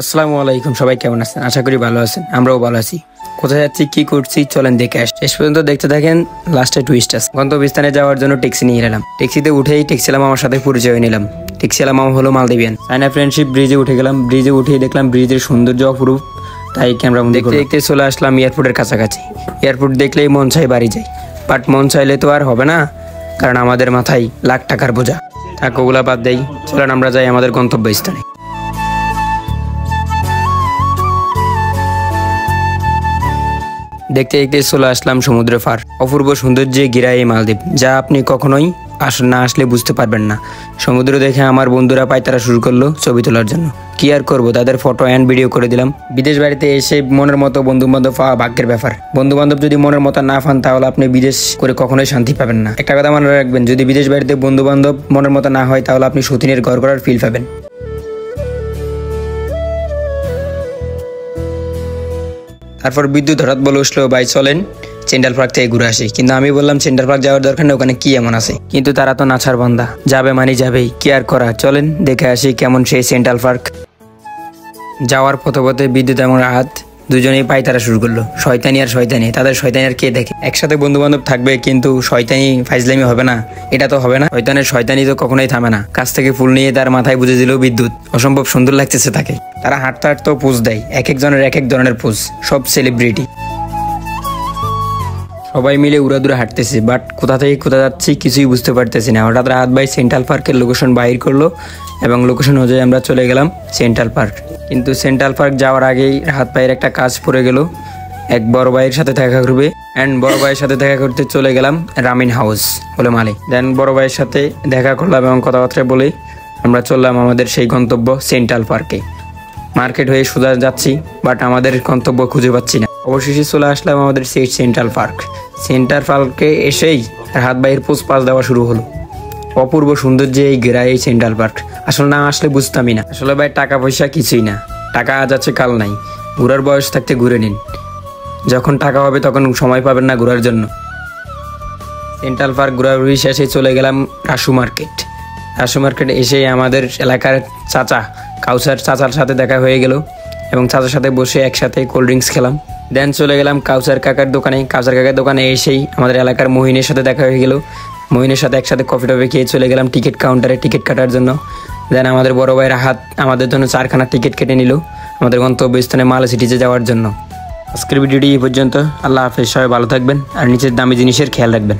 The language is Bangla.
আসসালামু আলাইকুম, সবাই কেমন আছেন? আশা করি ভালো আছেন, আমরাও ভালো আছি। কোথায় যাচ্ছি, কি করছি, চলেন দেখে আসি। শেষ পর্যন্ত দেখতে থাকেন, লাস্টে টুইস্ট আছে। গন্তব্যস্থানে যাওয়ার জন্য ট্যাক্সি নিয়ে এলাম। ট্যাক্সিতে উঠেই ট্যাক্সিলাম আমার সাথে পরিচয় নিলাম। ট্যাক্সিলাম হলো মালদ্বীপিয়ান। চায়না ফ্রেন্ডশিপ ব্রিজে উঠে গেলাম। ব্রিজে উঠেই দেখলাম ব্রিজের সৌন্দর্য অপরূপ, তাই ক্যামেরা দেখতে দেখতে চলে আসলাম এয়ারপোর্টের কাছাকাছি। এয়ারপোর্ট দেখলেই মন চাই বাড়ি যাই, বাট মন চাইলে তো আর হবে না, কারণ আমাদের মাথায় লাখ টাকার বোঝা। থাক ওগুলা বাদ দেই, চলেন আমরা যাই আমাদের গন্তব্যস্থানে। দেখতে দেখতে চলে আসলাম সমুদ্র পার। অপূর্ব সৌন্দর্যে ঘেরা এই মালদ্বীপ, যা আপনি কখনোই না আসলে বুঝতে পারবেন না। সমুদ্র দেখে আমার বন্ধুরা পায়তারা শুরু করলো ছবি তোলার জন্য। কি আর করবো, তাদের ফটো অ্যান্ড ভিডিও করে দিলাম। বিদেশ বাড়িতে এসে মনের মতো বন্ধু বান্ধব পাওয়া ভাগ্যের ব্যাপার। বন্ধু বান্ধব যদি মনের মতো না পান, তাহলে আপনি বিদেশ করে কখনোই শান্তি পাবেন না। একটা কথা মনে রাখবেন, যদি বিদেশ বাড়িতে বন্ধু বান্ধব মনের মতো না হয়, তাহলে আপনি সতীনের ঘর করার ফিল পাবেন। তারপর বিদ্যুৎ হঠাৎ বলে উঠলো, ভাই চলেন সেন্ট্রাল পার্ক থেকে ঘুরে আসি। কিন্তু আমি বললাম সেন্ট্রাল পার্ক যাওয়ার দরকার নেই, ওখানে কি এমন আছে। কিন্তু তারা তো নাছার বান্দা, যাবে মানে যাবেই, কি আর করা। চলেন দেখে আসি কেমন সেই সেন্ট্রাল পার্ক। যাওয়ার পথে পথে বিদ্যুৎ এবং রাহাত দুজনেই পায়তারা শুরু করলো। শয়তানি আর শয়তানি, তাদের শয়তানি আর কে দেখে। একসাথে বন্ধু বান্ধব থাকবে, কিন্তু শয়তানি ফাইজলামি হবে না, এটা তো হবে না। শয়তানের শয়তানি তো কখনোই থামে না। কাছ থেকে ফুল নিয়ে তার মাথায় বুঝে দিল বিদ্যুৎ। অসম্ভব সুন্দর লাগতেছে তাকে। তারা হাঁটতে হাঁটতেও পোজ দেয়, এক একজনের এক এক ধরনের পোজ, সব সেলিব্রিটি। সবাই মিলে উড়াদুরা হাঁটতেছে, বাট কোথা থেকে কোথা যাচ্ছি কিছুই বুঝতে পারতেছি না। হঠাৎ রাহাত ভাই সেন্ট্রাল পার্কের লোকেশন বাহির করলো এবং লোকেশন অনুযায়ী আমরা চলে গেলাম সেন্ট্রাল পার্ক। কিন্তু সেন্ট্রাল পার্ক যাওয়ার আগেই রাহাত ভাইয়ের একটা কাজ পড়ে গেল। এক বড় ভাইয়ের সাথে দেখা করবে, অ্যান্ড বড় ভাইয়ের সাথে দেখা করতে চলে গেলাম রামিন হাউস হলো মালে। দেন বড় ভাইয়ের সাথে দেখা করলাম এবং কথাবার্তা বলে আমরা চললাম আমাদের সেই গন্তব্য সেন্ট্রাল পার্কে। মার্কেট হয়ে সোজা যাচ্ছি, বাট আমাদের গন্তব্য খুঁজে পাচ্ছি না। অবশেষে চলে আসলাম আমাদের সেই সেন্ট্রাল পার্ক। সেন্ট্রাল পার্কে এসেই রাহাত ভাইয়ের পোজ পাস দেওয়া শুরু হলো। অপূর্ব সৌন্দর্যে এই ঘেরা এই সেন্ট্রাল পার্ক। আসলে না আসলে বুঝতামই না। আসলে ভাই টাকা পয়সা কিছুই না, টাকা আজ আছে কাল নাই। ঘোরার বয়স থাকতে ঘুরে নিন, যখন টাকা হবে তখন সময় পাবেন না ঘোরার জন্য। সেন্ট্রাল পার্ক ঘোরাঘুরি শেষে চলে গেলাম রাসু মার্কেট। রাসু মার্কেট এসে আমাদের এলাকার কাউসার চাচার সাথে দেখা হয়ে গেল এবং চাচার সাথে বসে একসাথে কোল্ড ড্রিঙ্কস খেলাম। দেন চলে গেলাম কাউসার কাকার দোকানে। কাউসার কাকার দোকানে এসেই আমাদের এলাকার মহিনের সাথে দেখা হয়ে গেল। মহিনের সাথে একসাথে কফি টফি খেয়ে চলে গেলাম টিকিট কাউন্টারে টিকিট কাটার জন্য। দেন আমাদের বড় ভাই রাহাত আমাদের জন্য 4খানা টিকিট কেটে নিল আমাদের গন্তব্যস্থানে মালে সিটিতে যাওয়ার জন্য। আজকের ভিডিওটি এই পর্যন্ত। আল্লাহ হাফেজ, সবাই ভালো থাকবেন আর নিচের দামি জিনিসের খেয়াল রাখবেন।